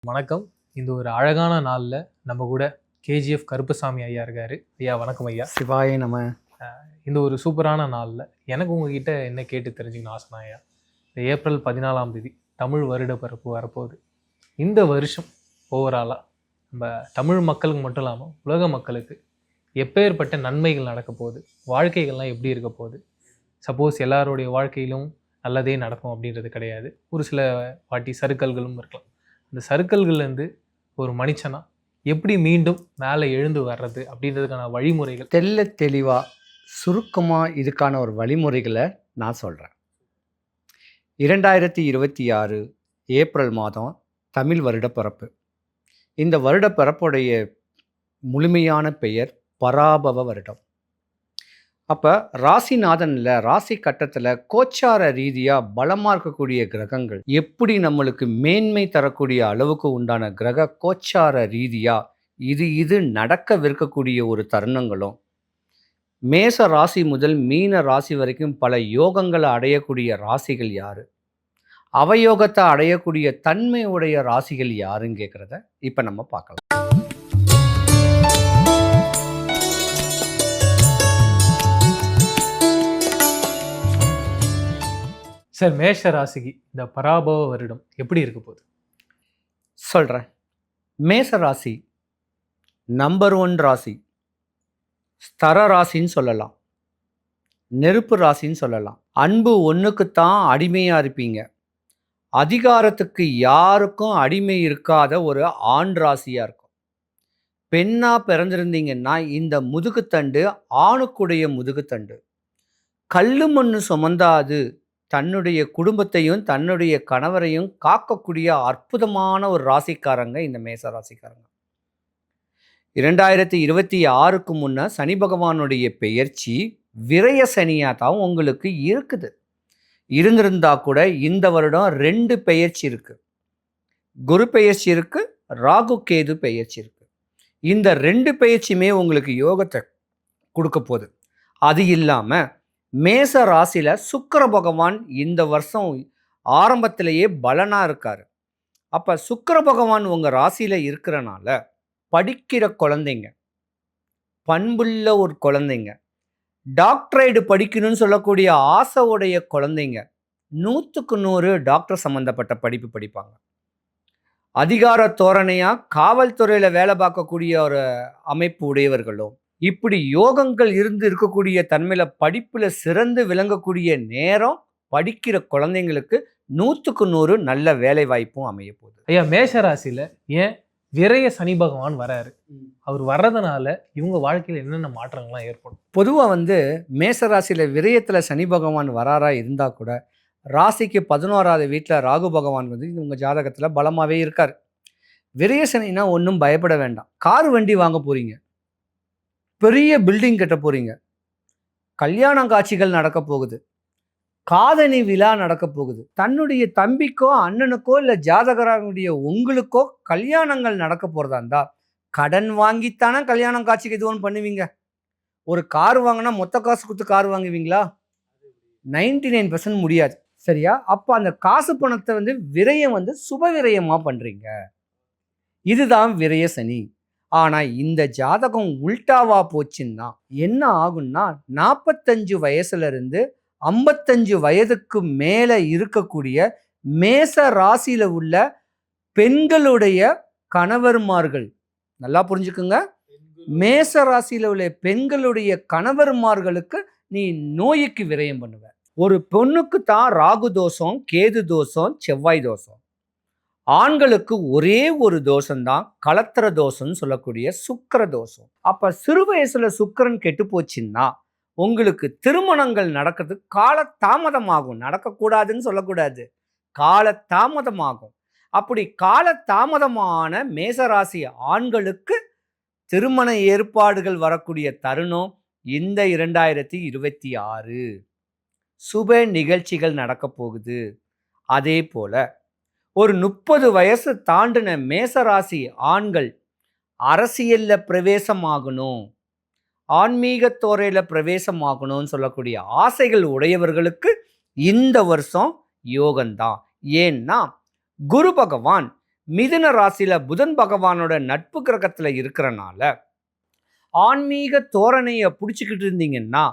வணக்கம். இந்த ஒரு அழகான நாளில் நம்ம கூட கேஜிஎஃப் கருப்பசாமி ஐயா இருக்காரு. ஐயா வணக்கம் ஐயா. சிவாய நம்ம. இந்த ஒரு சூப்பரான நாளில் எனக்கு உங்ககிட்ட என்ன கேட்டு தெரிஞ்சுக்கணும் ஆசைனா ஐயா, இந்த ஏப்ரல் 14ஆம் தேதி தமிழ் வருட பிறப்பு வரப்போகுது. இந்த வருஷம் ஓவராலாக நம்ம தமிழ் மக்களுக்கு மட்டும் இல்லாமல் உலக மக்களுக்கு எப்பேற்பட்ட நன்மைகள் நடக்க போகுது, வாழ்க்கைகள்லாம் எப்படி இருக்க போகுது? சப்போஸ் எல்லாருடைய வாழ்க்கையிலும் நல்லதே நடக்கும் அப்படின்றது கிடையாது. ஒரு சில வாட்டி சறுக்கல்களும் இருக்கலாம். இந்த சறுக்கல்கள்லேருந்து ஒரு மனுஷனா எப்படி மீண்டும் மேலே எழுந்து வர்றது அப்படின்றதுக்கான வழிமுறைகள் தெளிவாக சுருக்கமாக இதுக்கான ஒரு வழிமுறைகளை நான் சொல்கிறேன். 2026 ஏப்ரல் மாதம் தமிழ் வருட பிறப்பு. இந்த வருட பிறப்புடைய முழுமையான பெயர் பராபவ வருடம். அப்போ ராசிநாதனில் ராசி கட்டத்தில் கோச்சார ரீதியாக பலமாக இருக்கக்கூடிய கிரகங்கள் எப்படி நம்மளுக்கு மேன்மை தரக்கூடிய அளவுக்கு உண்டான கிரக கோச்சார ரீதியாக இது நடக்கவிருக்கக்கூடிய ஒரு தருணங்களும், மேச ராசி முதல் மீன ராசி வரைக்கும் பல யோகங்களை அடையக்கூடிய ராசிகள் யாரு, அவயோகத்தை அடையக்கூடிய தன்மையுடைய ராசிகள் யாருன்னு கேட்குறத இப்போ நம்ம பார்க்கலாம். சார், மேஷ ராசிக்கு இந்த பராபவ வருடம் எப்படி இருக்க போகுது சொல்கிறேன். மேச ராசி நம்பர் 1 ராசி, ஸ்தர ராசின்னு சொல்லலாம், நெருப்பு ராசின்னு சொல்லலாம். அன்பு ஒன்றுக்குத்தான் அடிமையாக இருப்பீங்க. அதிகாரத்துக்கு யாருக்கும் அடிமை இருக்காத ஒரு ஆண் ராசியாக இருக்கும். பெண்ணாக பிறந்திருந்தீங்கன்னா இந்த முதுகுத்தண்டு ஆணுக்குடைய முதுகுத்தண்டு. கல்லு மண்ணு சுமந்தாது தன்னுடைய குடும்பத்தையும் தன்னுடைய கணவரையும் காக்கக்கூடிய அற்புதமான ஒரு ராசிக்காரங்க இந்த மேச ராசிக்காரங்க. 2026க்கு முன்ன சனி பகவானுடைய பெயர்ச்சி விரய சனியாக தான் உங்களுக்கு இருக்குது. இருந்திருந்தா கூட இந்த வருடம் 2 பெயர்ச்சி இருக்கு. குரு பெயர்ச்சி இருக்கு, ராகு கேது பெயர்ச்சி இருக்கு. இந்த 2 பெயர்ச்சியுமே உங்களுக்கு யோகத்தை கொடுக்க போகுது. அது இல்லாமல் மேச ராசியில் சுக்கிர பகவான் இந்த வருஷம் ஆரம்பத்திலேயே பலனாக இருக்கார். அப்போ சுக்கிர பகவான் உங்கள் ராசியில் இருக்கிறனால படிக்கிற குழந்தைங்க, பண்புள்ள ஒரு குழந்தைங்க, டாக்டரேட் படிக்கணும்னு சொல்லக்கூடிய ஆசையுடைய குழந்தைங்க 100க்கு 100 டாக்டர் சம்மந்தப்பட்ட படிப்பு படிப்பாங்க. அதிகார தோரணையாக காவல்துறையில் வேலை பார்க்கக்கூடிய ஒரு அமைப்பு உடையவர்களும் இப்படி யோகங்கள் இருக்கக்கூடிய தன்மையில் படிப்பில் சிறந்து விளங்கக்கூடிய நேரம் படிக்கிற குழந்தைங்களுக்கு 100க்கு 100 நல்ல வேலை வாய்ப்பும் அமைய போகுது. ஐயா, மேஷ ராசியில் ஏன் விரய சனி பகவான் வராரு? அவர் வர்றதுனால இவங்க வாழ்க்கையில் என்னென்ன மாற்றங்கள்லாம் ஏற்படும்? பொதுவாக மேச ராசியில் விரயத்தில் சனி பகவான் வராரா இருந்தால் கூட ராசிக்கு 11ஆவது வீட்டில் ராகு பகவான் இவங்க ஜாதகத்தில் பலமாகவே இருக்கார். விரய சனினா ஒன்றும் பயப்பட வேண்டாம். கார் வண்டி வாங்க போகிறீங்க, பெரிய பில்டிங் கட்ட போகிறீங்க, கல்யாண காட்சிகள் நடக்க போகுது, காதணி விழா நடக்க போகுது, தன்னுடைய தம்பிக்கோ அண்ணனுக்கோ இல்லை ஜாதகரானுடைய உங்களுக்கோ கல்யாணங்கள் நடக்க போகிறதா இருந்தால் கடன் வாங்கித்தானே கல்யாணம் காட்சிக்கு இது ஒன்று பண்ணுவீங்க. ஒரு கார் வாங்கினா மொத்த காசு கொடுத்து கார் வாங்குவீங்களா? 99% முடியாது. சரியா? அப்போ அந்த காசு பணத்தை விரயம் சுப விரயமாக பண்ணுறீங்க. இதுதான் விரய சனி. ஆனால் இந்த ஜாதகம் உல்டாவா போச்சுன்னா என்ன ஆகும்னா 45 வயசுலேருந்து 55 வயதுக்கு மேலே இருக்கக்கூடிய மேச ராசியில் உள்ள பெண்களுடைய கணவர்மார்கள், நல்லா புரிஞ்சுக்குங்க, மேச ராசியில் உள்ள பெண்களுடைய கணவர்மார்களுக்கு நீ நோய்க்கு விரயம் பண்ணுவ. ஒரு பொண்ணுக்கு தான் ராகு தோஷம், கேது தோஷம், செவ்வாய் தோஷம். ஆண்களுக்கு ஒரே ஒரு தோஷம்தான் கலத்திர தோஷம்னு சொல்லக்கூடிய சுக்கிர தோஷம். அப்ப சிறு வயசுல சுக்கிரன் கெட்டு போச்சுன்னா உங்களுக்கு திருமணங்கள் நடக்கிறதுக்கு கால தாமதமாகும். நடக்கக்கூடாதுன்னு சொல்லக்கூடாது, கால தாமதமாகும். அப்படி கால தாமதமான மேசராசி ஆண்களுக்கு திருமண ஏற்பாடுகள் வரக்கூடிய தருணம் இந்த 2026 சுப நிகழ்ச்சிகள் நடக்க போகுது. அதே போல ஒரு 30 வயசு தாண்டின மேசராசி ஆண்கள் அரசியலில் பிரவேசமாகணும், ஆன்மீகத்துறையில் பிரவேசமாகணும்னு சொல்லக்கூடிய ஆசைகள் உடையவர்களுக்கு இந்த வருஷம் யோகம்தான். ஏன்னா குரு பகவான் மிதுன ராசியில புதன் பகவானோட நட்பு கிரகத்துல இருக்கிறனால ஆன்மீக தோரணையை பிடிச்சிக்கிட்டு இருந்தீங்கன்னா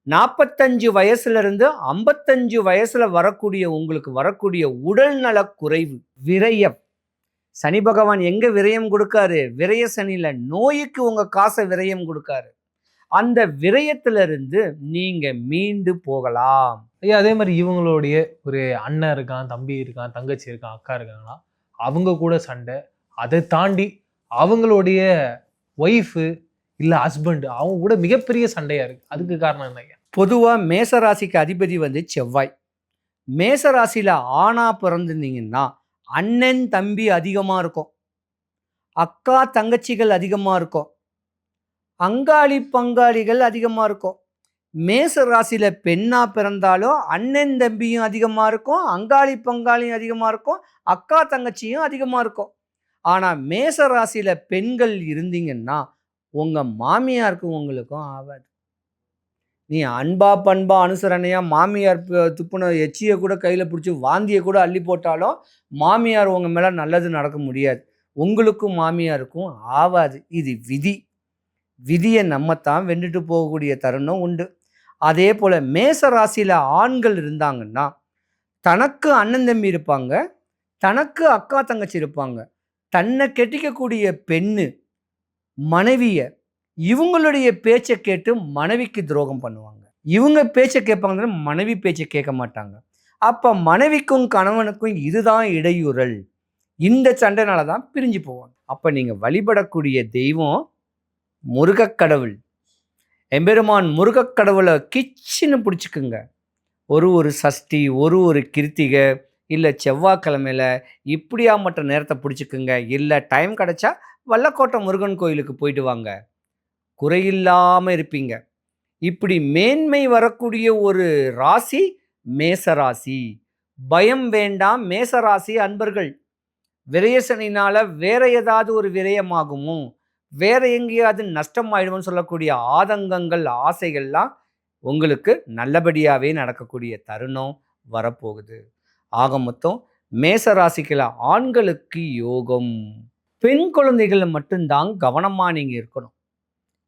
45 வயசுல இருந்து 55 வயசுல வரக்கூடிய உங்களுக்கு வரக்கூடிய உடல் நலக் குறைவு, விரயம். சனி பகவான் எங்க விரயம் கொடுக்காரு? விரய சனியில நோய்க்கு உங்க காசை விரயம் கொடுக்காரு. அந்த விரயத்திலிருந்து நீங்க மீண்டு போகலாம். ஐயா அதே மாதிரி இவங்களுடைய ஒரு அண்ணன் இருக்கான், தம்பி இருக்கான், தங்கச்சி இருக்கான், அக்கா இருக்காங்களா, அவங்க கூட சண்டை, அதை தாண்டி அவங்களுடைய ஒய்ஃபு இல்ல ஹஸ்பண்ட் அவங்க கூட மிகப்பெரிய சண்டையா இருக்கு. அதுக்கு காரணம் என்ன ஐயா? பொதுவா மேசராசிக்கு அதிபதி வந்து செவ்வாய். மேசராசியில ஆணா பிறந்திருந்தீங்கன்னா அண்ணன் தம்பி அதிகமா இருக்கும், அக்கா தங்கச்சிகள் அதிகமா இருக்கும், அங்காளி பங்காளிகள் அதிகமா இருக்கும். மேச ராசியில பெண்ணா பிறந்தாலும் அண்ணன் தம்பியும் அதிகமா இருக்கும், அங்காளி பங்காளியும் அதிகமா இருக்கும், அக்கா தங்கச்சியும் அதிகமா இருக்கும். ஆனா மேச ராசியில பெண்கள் இருந்தீங்கன்னா உங்க மாமியாருக்கும் உங்களுக்கும் ஆகாது. நீ அன்பா பண்பா அனுசரணையா மாமியார் துப்புன எச்சியை கூட கையில பிடிச்சி வாந்தியை கூட அள்ளி போட்டாலும் மாமியார் உங்க மேல நல்லது நடக்க முடியாது. உங்களுக்கும் மாமியாருக்கும் ஆவாது. இது விதி. விதியை நம்மத்தான் வென்றுட்டு போகக்கூடிய தருணம் உண்டு. அதே போல மேச ராசியில ஆண்கள் இருந்தாங்கன்னா தனக்கு அண்ணன் தம்பி இருப்பாங்க, தனக்கு அக்கா தங்கச்சி இருப்பாங்க. தன்னை கெட்டிக்கக்கூடிய பெண்ணு மனைவிய இவங்களுடைய பேச்சை கேட்டு மனைவிக்கு துரோகம் பண்ணுவாங்க. இவங்க பேச்சை கேட்பாங்க, மனைவி பேச்சை கேட்க மாட்டாங்க. அப்ப மனைவிக்கும் கணவனுக்கும் இதுதான் இடையூறல். இந்த சண்டைனால தான் பிரிஞ்சு போவாங்க. அப்ப நீங்க வழிபடக்கூடிய தெய்வம் முருகக்கடவுள். எம்பெருமான் முருகக்கடவுளை கிச்சின்னு பிடிச்சிக்குங்க. ஒரு சஷ்டி, ஒரு கிருத்திகை, இல்லை செவ்வாய்க்கிழமையில இப்படியா மற்ற நேரத்தை பிடிச்சிக்குங்க. இல்லை டைம் கிடைச்சா வல்லக்கோட்டை முருகன் கோயிலுக்கு போயிட்டு வாங்க, குறையில்லாமல் இருப்பீங்க. இப்படி மேன்மை வரக்கூடிய ஒரு ராசி மேசராசி. பயம் வேண்டாம் மேசராசி அன்பர்கள். விரயசனினால வேற ஏதாவது ஒரு விரயமாகுமோ, வேற எங்கேயாவது நஷ்டம் ஆயிடும்னு சொல்லக்கூடிய ஆதங்கங்கள் ஆசைகள்லாம் உங்களுக்கு நல்லபடியாகவே நடக்கக்கூடிய தருணம் வரப்போகுது. ஆக மொத்தம் மேசராசிக்குள்ள ஆண்களுக்கு யோகம். பெண் குழந்தைகள் மட்டும்தான் கவனமாக நீங்கள் இருக்கணும்.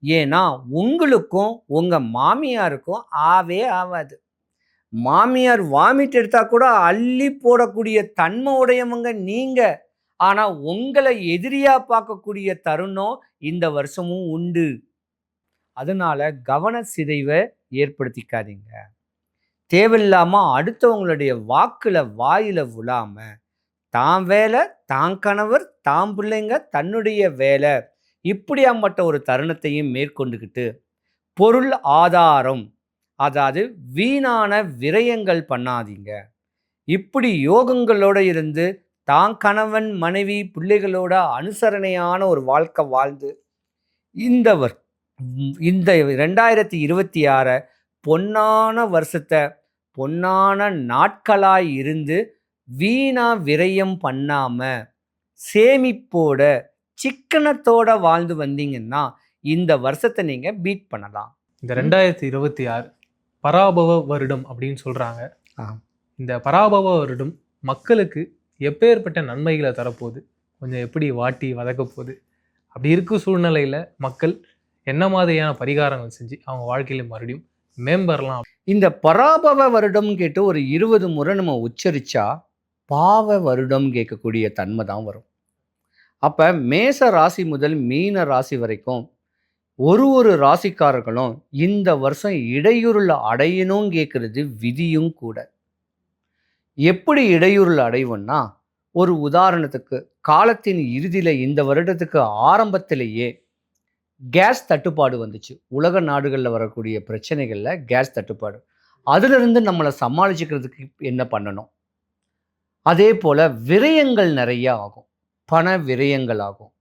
ஏன்னா உங்களுக்கும் உங்கள் மாமியாருக்கும் ஆகாது. மாமியார் வாமிட் எடுத்தா கூட அள்ளி போடக்கூடிய தன்மை உடையவங்க நீங்க. ஆனா உங்களை எதிரியா பார்க்கக்கூடிய தருணம் இந்த வருஷமும் உண்டு. அதனால கவன சிதைவை ஏற்படுத்திக்காதீங்க. தேவையில்லாம அடுத்தவங்களுடைய வாக்குல வாயில விழாம தான் வேலை, தான் கணவர், தான் பிள்ளைங்க, தன்னுடைய வேலை, இப்படியாம்பட்ட ஒரு தருணத்தையும் மேற்கொண்டுக்கிட்டு பொருள் ஆதாரம், அதாவது வீணான விரயங்கள் பண்ணாதீங்க. இப்படி யோகங்களோட இருந்து தான் கணவன் மனைவி பிள்ளைகளோட அனுசரணையான ஒரு வாழ்க்கை வாழ்ந்து இந்த 2026 பொன்னான வருஷத்தை பொன்னான நாட்களாய் இருந்து வீணா விரயம் பண்ணாம சேமிப்போட சிக்கனத்தோட வாழ்ந்து வந்தீங்கன்னா இந்த வருஷத்தை நீங்க பீட் பண்ணலாம். இந்த 2026 பராபவ வருடம் அப்படின்னு சொல்றாங்க. இந்த பராபவ வருடம் மக்களுக்கு எப்பேற்பட்ட நன்மைகளை தரப்போகுது, கொஞ்சம் எப்படி வாட்டி வதக்க போகுது, அப்படி இருக்கும் சூழ்நிலையில மக்கள் என்ன மாதிரியான பரிகாரங்கள் செஞ்சு அவங்க வாழ்க்கையில மறுபடியும் மேம்படலாம்? இந்த பராபவ வருடம் கேட்டு ஒரு 20 முறை நம்ம உச்சரிச்சா பாவ வருடம் கேட்கக்கூடிய தன்மை தான் வரும். அப்ப மேச ராசி முதல் மீன ராசி வரைக்கும் ஒரு ராசிக்காரர்களும் இந்த வருஷம் இடையூறுல அடையணும் கேட்கறது விதியும் கூட. எப்படி இடையூறுல அடைவோம்னா, ஒரு உதாரணத்துக்கு காலத்தின் இறுதியில இந்த வருடத்துக்கு ஆரம்பத்திலேயே கேஸ் தட்டுப்பாடு வந்துச்சு. உலக நாடுகளில் வரக்கூடிய பிரச்சனைகளில் கேஸ் தட்டுப்பாடு. அதிலிருந்து நம்மளை சமாளிச்சுக்கிறதுக்கு என்ன பண்ணணும்? அதே போல் விரயங்கள் நிறைய ஆகும். பண விரயங்கள் ஆகும்,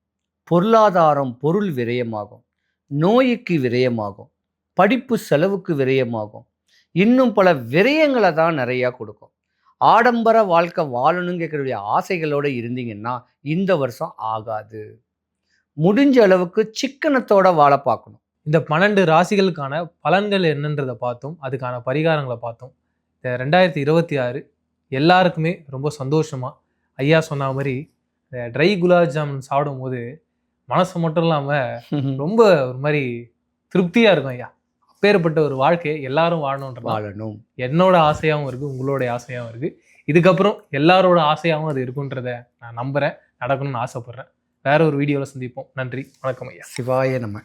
பொருளாதாரம் பொருள் விரயமாகும், நோய்க்கு விரயமாகும், படிப்பு செலவுக்கு விரயமாகும், இன்னும் பல விரயங்களை தான் நிறையா கொடுக்கும். ஆடம்பர வாழ்க்கை வாழணும்னு கேட்கக்கூடிய ஆசைகளோடு இருந்தீங்கன்னா இந்த வருஷம் ஆகாது. முடிஞ்ச அளவுக்கு சிக்கனத்தோட வாழ பார்க்கணும். இந்த 12 ராசிகளுக்கான பலன்கள் என்னன்றதை பார்த்தோம், அதுக்கான பரிகாரங்களை பார்த்தோம். இந்த 2026 எல்லாருக்குமே ரொம்ப சந்தோஷமா ஐயா சொன்ன மாதிரி இந்த ட்ரை குலாப் ஜாமுன் சாப்பிடும் போது மனசு மட்டும் இல்லாமல் ரொம்ப ஒரு மாதிரி திருப்தியாக இருக்கும் ஐயா. அப்பேற்பட்ட ஒரு வாழ்க்கையை எல்லாரும் வாழணுன்றதா வாழணும். என்னோட ஆசையாகவும் இருக்குது, உங்களோட ஆசையாகவும் இருக்குது. இதுக்கப்புறம் எல்லாரோட ஆசையாகவும் அது இருக்குன்றத நான் நம்புகிறேன், நடக்கணும்னு ஆசைப்பட்றேன். வேற ஒரு வீடியோவில் சந்திப்போம். நன்றி, வணக்கம் ஐயா. சிவாய நம.